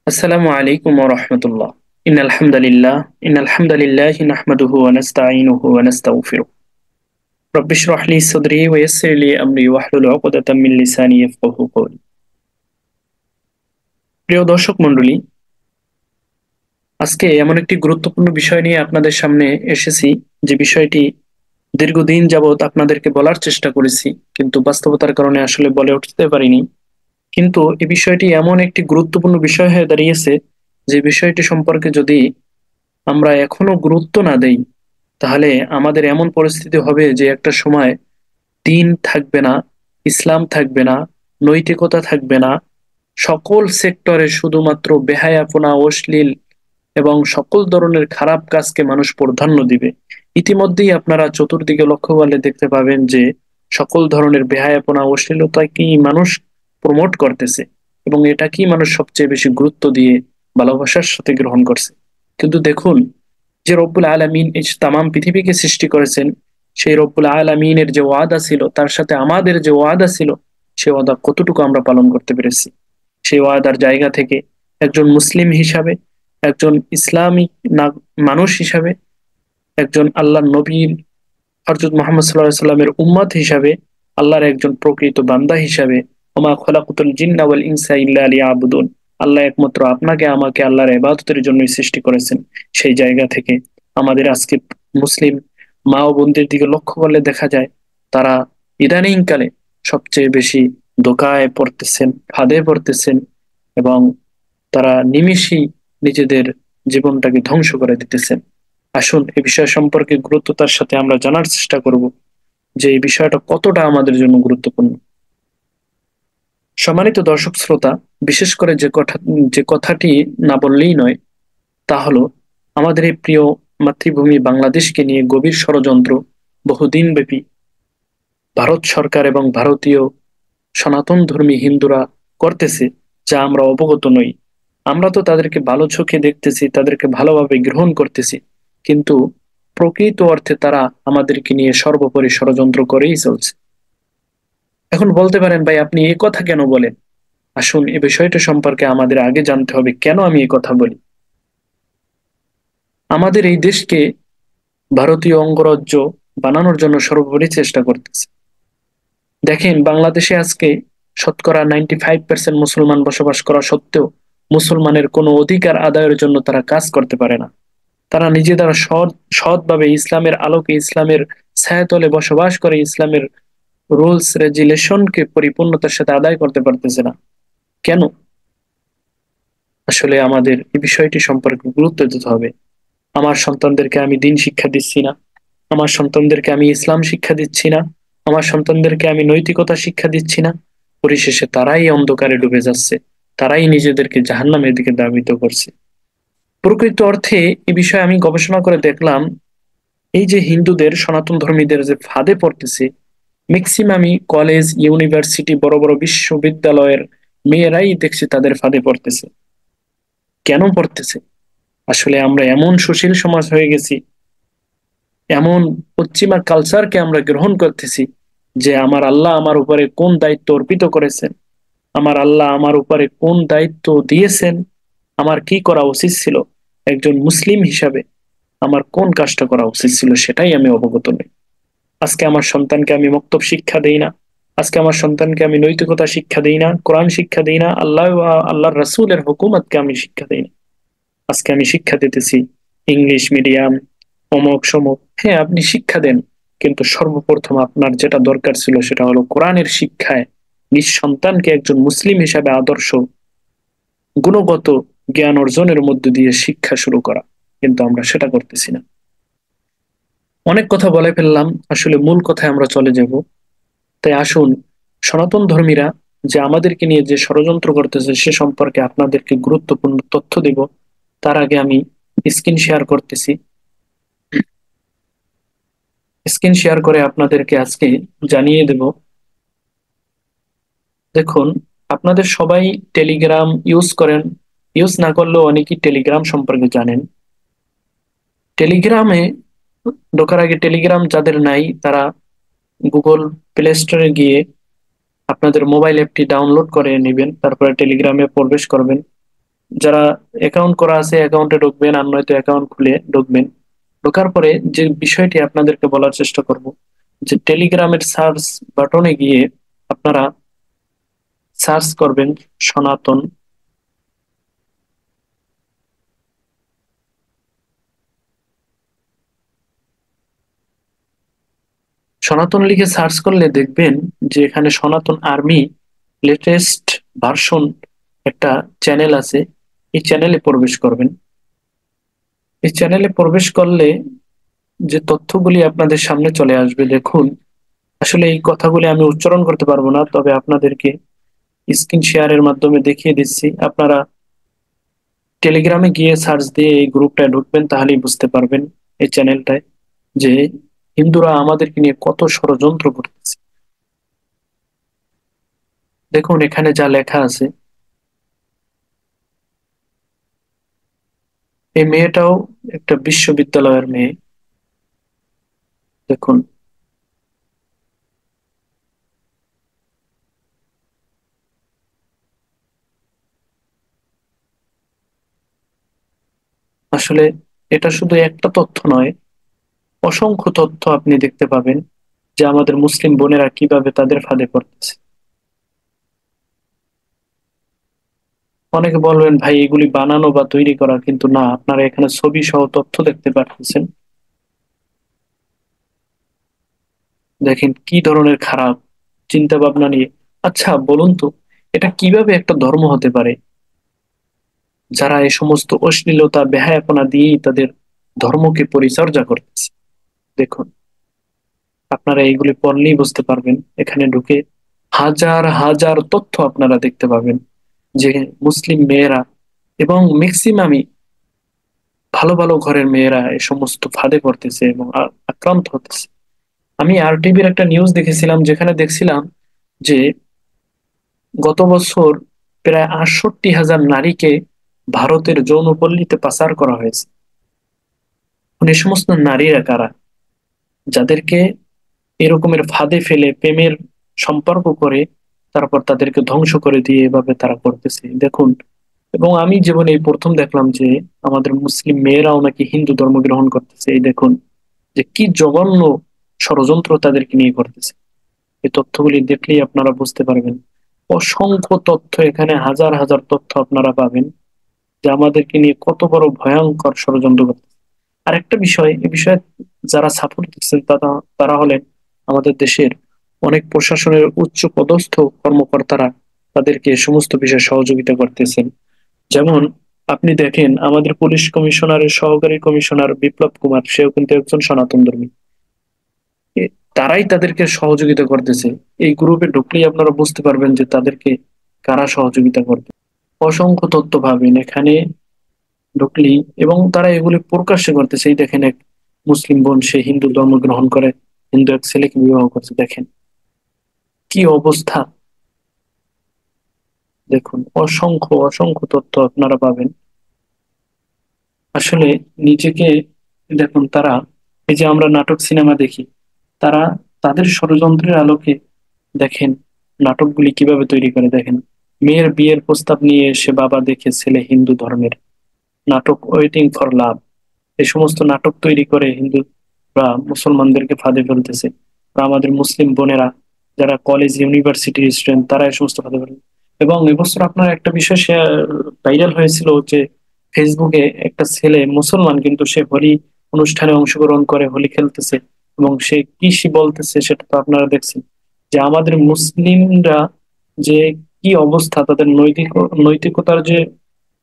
আসসালামু আলাইকুম ওয়া রাহমাতুল্লাহ। ইন্নাল হামদালিল্লাহি নাহমাদুহু ওয়া নাস্তাঈনুহু ওয়া নাস্তাগফিরুহ। রাব্বি ইশরাহ লি সাদরি ওয়া ইয়াসসির লি আমরি ওয়াহলুল উকদাতাম মিন লিসানি ইয়াফকাহু কওলি। প্রিয় দর্শক মণ্ডলী, আজকে এমন একটি গুরুত্বপূর্ণ বিষয় নিয়ে আপনাদের সামনে এসেছি, যে বিষয়টি দীর্ঘদিন যাবৎ আপনাদেরকে বলার চেষ্টা করেছি, কিন্তু বাস্তবতার কারণে আসলে বলে উঠতে পারিনি। কিন্তু এই বিষয়টি এমন একটি গুরুত্বপূর্ণ বিষয় হয়ে দাঁড়িয়েছে, যে বিষয়টি সম্পর্কে যদি আমরা এখনো গুরুত্ব না দেই, তাহলে আমাদের এমন পরিস্থিতি হবে যে একটা সময় দিন থাকবে না, ইসলাম থাকবে না, নৈতিকতা থাকবে না। সকল সেক্টরে শুধুমাত্র বেহায়াপনা, অশ্লীল এবং সকল ধরনের খারাপ কাজকে মানুষ প্রাধান্য দিবে। ইতিমধ্যেই আপনারা চতুর্দিকে লক্ষ্য করলে দেখতে পাবেন যে সকল ধরনের বেহায়াপনা, অশ্লীলতাকেই মানুষ প্রমোট করতেছে, এবং এটাকেই মানুষ সবচেয়ে বেশি গুরুত্ব দিয়ে ভালোবাসার সাথে গ্রহণ করছে। কিন্তু দেখুন, যে রব্বুল আলামিন এই তামাম পৃথিবীকে সৃষ্টি করেছেন, সেই রব্বুল আলামিনের যে ওয়াদা ছিল, তার সাথে আমাদের যে ওয়াদা ছিল, সে ওয়াদা কতটুকু আমরা পালন করতে পেরেছি? সেই ওয়াদার জায়গা থেকে একজন মুসলিম হিসাবে, একজন ইসলামিক মানুষ হিসাবে, একজন আল্লাহর নবীর হযরত মুহাম্মদ সাল্লাল্লাহু আলাইহি সাল্লামের উম্মত হিসাবে, আল্লাহর একজন প্রকৃত বান্দা হিসাবে, ওমা খলাকুতুল জিন্না ওয়াল ইনসা ইল্লা লিয়াবুদুন, আল্লাহ একমাত্র আপনাকে আমাকে আল্লাহর ইবাদতের জন্যই সৃষ্টি করেছেন। সেই জায়গা থেকে আমাদের আজকে মুসলিম মা ও বোনদের দিকে লক্ষ্য করলে দেখা যায়, তারা ইদানিং কালে সবচেয়ে বেশি ধোঁকায় পড়তেছেন, ফাঁদে পড়তেছেন, এবং তারা নিমিষেই নিজেদের জীবনটাকে ধ্বংস করে দিতেছেন। আসুন এই বিষয় সম্পর্কে গুরুত্বতার সাথে আমরা জানার চেষ্টা করব, যে এই বিষয়টা কতটা আমাদের জন্য গুরুত্বপূর্ণ। সম্মানিত দর্শক শ্রোতা, বিশেষ করে যে কথাটি না বললেই নয়, তা হলো আমাদের এই প্রিয় মাতৃভূমি বাংলাদেশকে নিয়ে গভীর ষড়যন্ত্র বহুদিন ব্যাপী ভারত সরকার এবং ভারতীয় সনাতন ধর্মী হিন্দুরা করতেছে, যা আমরা অবগত নই। আমরা তো তাদেরকে ভালো চোখে দেখতেছি, তাদেরকে ভালোভাবে গ্রহণ করতেছি, কিন্তু প্রকৃত অর্থে তারা আমাদেরকে নিয়ে সর্বোপরি ষড়যন্ত্র করেই চলছে। এখন বলতে পারেন, ভাই আপনি এই কথা কেন বলেন? আসুন এই বিষয়টা সম্পর্কে আমাদের আগে জানতে হবে কেন আমি এই কথা বলি। আমাদের এই দেশকে ভারতীয় অঙ্গরাজ্য বানানোর জন্য সর্বোপরি চেষ্টা করতেছে। দেখেন, বাংলাদেশে আজকে শতকরা 95% মুসলমান বসবাস করা সত্ত্বেও মুসলমানের কোনো অধিকার আদায়ের জন্য তারা কাজ করতে পারে না। তারা নিজেরা সৎভাবে ইসলামের আলোকে, ইসলামের ছায়াতলে বসবাস করে ইসলামের রুলস রেগুলেশনকে পরিপূর্ণতার সাথে আদায় করতে পারতেছে না। কেন? আসলে আমাদের এই বিষয়টি সম্পর্কে গুরুত্ব দিতে হবে। আমার সন্তানদেরকে আমি দিন শিক্ষা দিচ্ছি না, আমার সন্তানদেরকে আমি ইসলাম শিক্ষা দিচ্ছি না, আমার সন্তানদেরকে আমি নৈতিকতা শিক্ষা দিচ্ছি না। পরিশেষে তারাই অন্ধকারে ডুবে যাচ্ছে, তারাই নিজেদেরকে জাহান্নামের দিকে ধাবিত করছে। প্রকৃত অর্থে এই বিষয়ে আমি গবেষণা করে দেখলাম, এই যে হিন্দুদের, সনাতন ধর্মীদের যে ফাঁদে পড়তেছে, ম্যাক্সিমামই কলেজ, ইউনিভার্সিটি, বড় বড় বিশ্ববিদ্যালয়ের মেয়েরাই দেখছি তাদের ফাঁদে পড়তেছে। কেন পড়তেছে? আসলে আমরা এমন সুশীল সমাজ হয়ে গেছি, এমন পশ্চিমা কালচারকে আমরা গ্রহণ করতেছি, যে আমার আল্লাহ আমার উপরে কোন দায়িত্ব অর্পিত করেছেন, আমার আল্লাহ আমার উপরে কোন দায়িত্ব দিয়েছেন, আমার কি করা উচিত ছিল, একজন মুসলিম হিসাবে আমার কোন কাজটা করা উচিত ছিল, সেটাই আমি অবগত নই। আজকে আমার সন্তানকে আমি মক্তব শিক্ষা দেই না, আজকে আমার সন্তানকে আমি নৈতিকতা শিক্ষা দেই না, কোরআন শিক্ষা দেই না, আল্লাহর রাসূলের হুকুমতকে আমি শিক্ষা দেই না। আজকে আমি শিক্ষা দিতেছি ইংলিশ মিডিয়াম, অমুক সমক। হ্যাঁ, আপনি শিক্ষা দেন, কিন্তু সর্বপ্রথম আপনার যেটা দরকার ছিল সেটা হলো কোরআনের শিক্ষায় নিজ সন্তানকে একজন মুসলিম হিসাবে আদর্শ গুণগত জ্ঞান অর্জনের মধ্য দিয়ে শিক্ষা শুরু করা। কিন্তু আমরা সেটা করতেছি না। অনেক কথা বলে ফেললাম, আসলে মূল কথায় আমরা চলে যাব। তাই আসুন, সনাতন ধর্মীরা যে আমাদেরকে নিয়ে যে ষড়যন্ত্র করতেছে সে সম্পর্কে আপনাদেরকে গুরুত্বপূর্ণ তথ্য দেব। তার আগে আমি স্ক্রিন শেয়ার করতেছি। স্ক্রিন শেয়ার করে আপনাদেরকে আজকে জানিয়ে দেব। দেখুন, আপনাদের সবাই টেলিগ্রাম ইউজ করেন, ইউজ না করলেও অনেকেই টেলিগ্রাম সম্পর্কে জানেন। টেলিগ্রামে ঢোকার আগে, টেলিগ্রাম যাদের নাই তারা গুগল প্লে স্টোরে গিয়ে আপনাদের মোবাইল অ্যাপটি ডাউনলোড করে নেবেন, তারপরে টেলিগ্রামে প্রবেশ করবেন। যারা অ্যাকাউন্ট করা আছে অ্যাকাউন্টে ঢুকবেন, আর নয়তো অ্যাকাউন্ট খুলে ঢুকবেন। ঢোকার পরে যে বিষয়টি আপনাদেরকে বলার চেষ্টা করব, যে টেলিগ্রামের সার্চ বাটনে গিয়ে আপনারা সার্চ করবেন সনাতন। সনাতন লিখে সার্চ করলে দেখবেন যে এখানে সনাতন আর্মি লেটেস্ট ভার্সন একটা চ্যানেল আছে। এই চ্যানেলে প্রবেশ করবেন। এই চ্যানেলে প্রবেশ করলে যে তথ্যগুলি আপনাদের সামনে চলে আসবে, দেখুন আসলে এই কথাগুলি আমি উচ্চারণ করতে পারবো না, তবে আপনাদেরকে স্ক্রিন শেয়ারের মাধ্যমে দেখিয়ে দিচ্ছি। আপনারা টেলিগ্রামে গিয়ে সার্চ দিয়ে এই গ্রুপটায় ঢুকবেন, তাহলেই বুঝতে পারবেন এই চ্যানেলটায় যে হিন্দুরা আমাদেরকে নিয়ে কত ষড়যন্ত্র করতেছে। দেখুন এখানে যা লেখা আছে। এই মেয়েটাও একটা বিশ্ববিদ্যালয়ের মেয়ে। দেখুন আসলে এটা শুধু একটা তথ্য নয়, অসংখ্য তথ্য আপনি দেখতে পাবেন যে আমাদের মুসলিম বোনেরা কিভাবে তাদের ফাঁদে পড়তেছে। অনেকে বলবেন ভাই এগুলি বানানো বা তৈরি করা, কিন্তু না, আপনারা এখানে ছবি সহ তথ্য দেখতে পাচ্ছেন। দেখেন কি ধরনের খারাপ চিন্তা ভাবনা নিয়ে। আচ্ছা বলুন তো, এটা কিভাবে একটা ধর্ম হতে পারে যারা এই সমস্ত অশ্লীলতা বেহায়াপনা দিয়েই তাদের ধর্মকে পরিচর্যা করতেছে? দেখুন, আপনারা এইগুলি পড়লেই বুঝতে পারবেন। এখানে ঢুকে হাজার হাজার তথ্য আপনারা দেখতে পাবেন যে মুসলিম মেয়েরা এবং ম্যাক্সিমামই ভালো ভালো ঘরের মেয়েরা এই সমস্ত ফাঁদে পড়তেছে এবং আক্রান্ত হতেছে। আমি আরটিভির একটা নিউজ দেখেছিলাম, যেখানে দেখছিলাম যে গত বছর প্রায় 68,000 নারীকে ভারতের যৌনপল্লীতে পাচার করা হয়েছে। এখন এই সমস্ত নারীরা কারা, যাদেরকে এরকমের ফাঁদে ফেলে প্রেমের সম্পর্ক করে তারপর তাদেরকে ধ্বংস করে দিয়ে এভাবে তারা করতেছে? দেখুন, এবং আমি জীবনে এই প্রথম দেখলাম যে আমাদের মুসলিম মেয়েরাও নাকি হিন্দু ধর্ম গ্রহণ করতেছে। এই দেখুন যে কি জঘন্য ষড়যন্ত্র তাদেরকে নিয়ে করতেছে। এই তথ্যগুলি দেখলেই আপনারা বুঝতে পারবেন। অসংখ্য তথ্য, এখানে হাজার হাজার তথ্য আপনারা পাবেন যে আমাদেরকে নিয়ে কত বড় ভয়ঙ্কর ষড়যন্ত্র করতেছে। আর একটা বিষয়, এই বিষয়ে যারা সাপোর্ট দিচ্ছেন তারা তারা হলেন আমাদের দেশের অনেক প্রশাসনের উচ্চ পদস্থ কর্মকর্তারা তাদেরকে এ সমস্ত বিষয়ে সহযোগিতা করতেছেন। যেমন আপনি দেখেন আমাদের পুলিশ কমিশনারের সহকারী কমিশনার বিপ্লব কুমার, সেও কিন্তু একজন সনাতন ধর্মী। তারাই তাদেরকে সহযোগিতা করতেছে। এই গ্রুপে ঢুকলেই আপনারা বুঝতে পারবেন যে তাদেরকে কারা সহযোগিতা করবে। অসংখ্য তথ্য পাবেন এখানে ঢুকলেই, এবং তারা এগুলি প্রকাশ্যে করতেছে। এই দেখেন এক মুসলিম বোন, সে হিন্দু ধর্ম গ্রহণ করে হিন্দু এক ছেলেকে বিবাহ করছে। দেখেন কি অবস্থা। দেখুন অসংখ্য অসংখ্য তথ্য আপনারা পাবেন। আসলে নিজেকে দেখুন, তারা এই যে আমরা নাটক সিনেমা দেখি, তারা তাদের ষড়যন্ত্রের আলোকে দেখেন নাটকগুলি কিভাবে তৈরি করে। দেখেন মেয়ের বিয়ের প্রস্তাব নিয়ে এসে বাবা দেখে ছেলে হিন্দু ধর্মের, নাটক ওয়েটিং ফর লাভ। এই সমস্ত নাটক তৈরি করে হিন্দুরা মুসলমানদেরকে ফাঁদে ফেলতেছে। আর আমাদের মুসলিম বোনেরা যারা কলেজ ইউনিভার্সিটির স্টুডেন্ট, তারা এই সমস্ত ফাঁদে ফেলে। এবং এবছর আপনার একটা বিষয় ভাইরাল হয়েছিল যে ফেসবুকে একটা ছেলে মুসলমান, কিন্তু সে হোলি অনুষ্ঠানে অংশগ্রহণ করে হোলি খেলতেছে, এবং সে কি সে বলতেছে সেটা তো আপনারা দেখছেন যে আমাদের মুসলিমরা যে কি অবস্থা, তাদের নৈতিকতার যে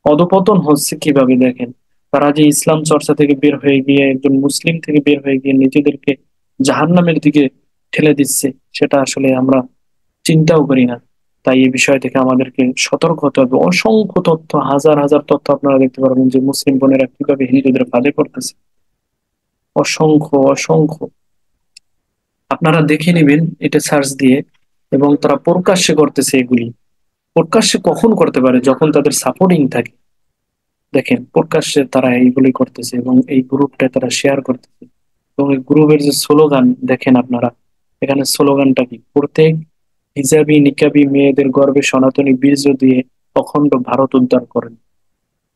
অধপতন হচ্ছে কিভাবে। দেখেন তারা যে ইসলাম চর্চা থেকে বের হয়ে গিয়ে, একজন মুসলিম থেকে বের হয়ে গিয়ে নিজেদেরকে জাহান্নামের দিকে ঠেলে দিচ্ছে, সেটা আসলে আমরা চিন্তাও করি না। তাই এই বিষয় থেকে আমাদেরকে সতর্ক হতে হবে। অসংখ্য তথ্য, হাজার হাজার তথ্য আপনারা দেখতে পারবেন যে মুসলিম বোনেরা কিভাবে হিন্দুদের ফাঁদে পড়তেছে। অসংখ্য অসংখ্য আপনারা দেখে নেবেন এটা সার্চ দিয়ে। এবং তারা প্রকাশ্যে করতেছে এগুলি। প্রকাশ্যে কখন করতে পারে? যখন তাদের সাপোর্টিং থাকে। দেখেন প্রকাশ্যে তারা এইগুলি করতেছে এবং এই গ্রুপটা তারা শেয়ার করতেছে। এবং এই গ্রুপের যে স্লোগান দেখেন আপনারা, এখানে স্লোগানটা কি, প্রত্যেক হিজাবি নিকাবি মেয়েদের গর্ভে সনাতনী বীর্য দিয়ে অখণ্ড ভারত উদ্ধার করেন।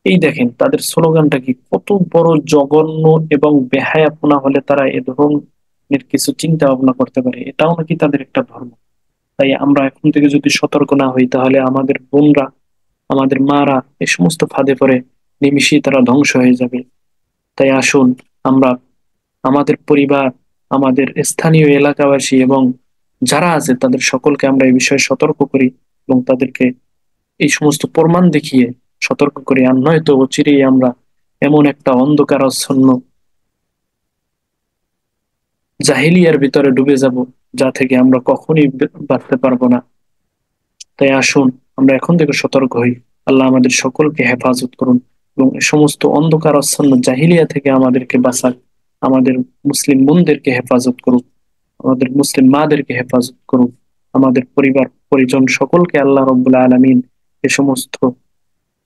এই দেখেন তাদের স্লোগানটা কি, কত বড় জঘন্য এবং বেহায়াপনা হলে তারা এ ধরনের কিছু চিন্তা ভাবনা করতে পারে, এটাও নাকি তাদের একটা ধর্ম। তাই আমরা এখন থেকে যদি সতর্ক না হই, তাহলে আমাদের বোনরা, আমাদের মারা এই সমস্ত ফাঁদে পড়ে নিমিষেই তারা ধ্বংস হয়ে যাবে। তাই আসুন আমরা আমাদের পরিবার, আমাদের স্থানীয় এলাকাবাসী এবং যারা আছে তাদের সকলকে আমরা এই বিষয়ে সতর্ক করি এবং তাদেরকে এই সমস্ত প্রমাণ দেখিয়ে সতর্ক করি। আর নয়তো অচিরেই আমরা এমন একটা অন্ধকারাচ্ছন্ন জাহিলিয়ার ভিতরে ডুবে যাব, যা থেকে আমরা কখনই বাঁচতে পারবো না। তাই আসুন আমরা এখন থেকে সতর্ক হই। আল্লাহ আমাদের সকলকে হেফাজত করুন এবং এই সমস্ত অন্ধকার আচ্ছন্ন জাহিলিয়া থেকে আমাদেরকে বাঁচান। আমাদের মুসলিম বোনদেরকে হেফাজত করুন, আমাদের মুসলিম মাদেরকে হেফাজত করুন, আমাদের পরিবার পরিজন সকলকে আল্লাহ রব্বুল আলামিন এ সমস্ত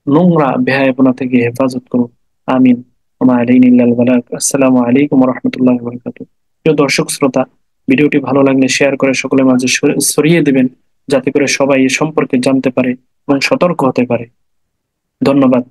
নোংরা বেহায়াপনা থেকে হেফাজত করুন। আমিন। ওমা আলাইনা ইল্লাল বালাগ। আসসালামু আলাইকুম ওয়া রাহমাতুল্লাহি ওয়া বারাকাতুহু। প্রিয় দর্শক শ্রোতা, ভিডিওটি ভালো লাগলে শেয়ার করে সকলের মাঝে ছড়িয়ে দিবেন, যাতে করে সবাই এ সম্পর্কে জানতে পারে এবং সতর্ক হতে পারে। ধন্যবাদ।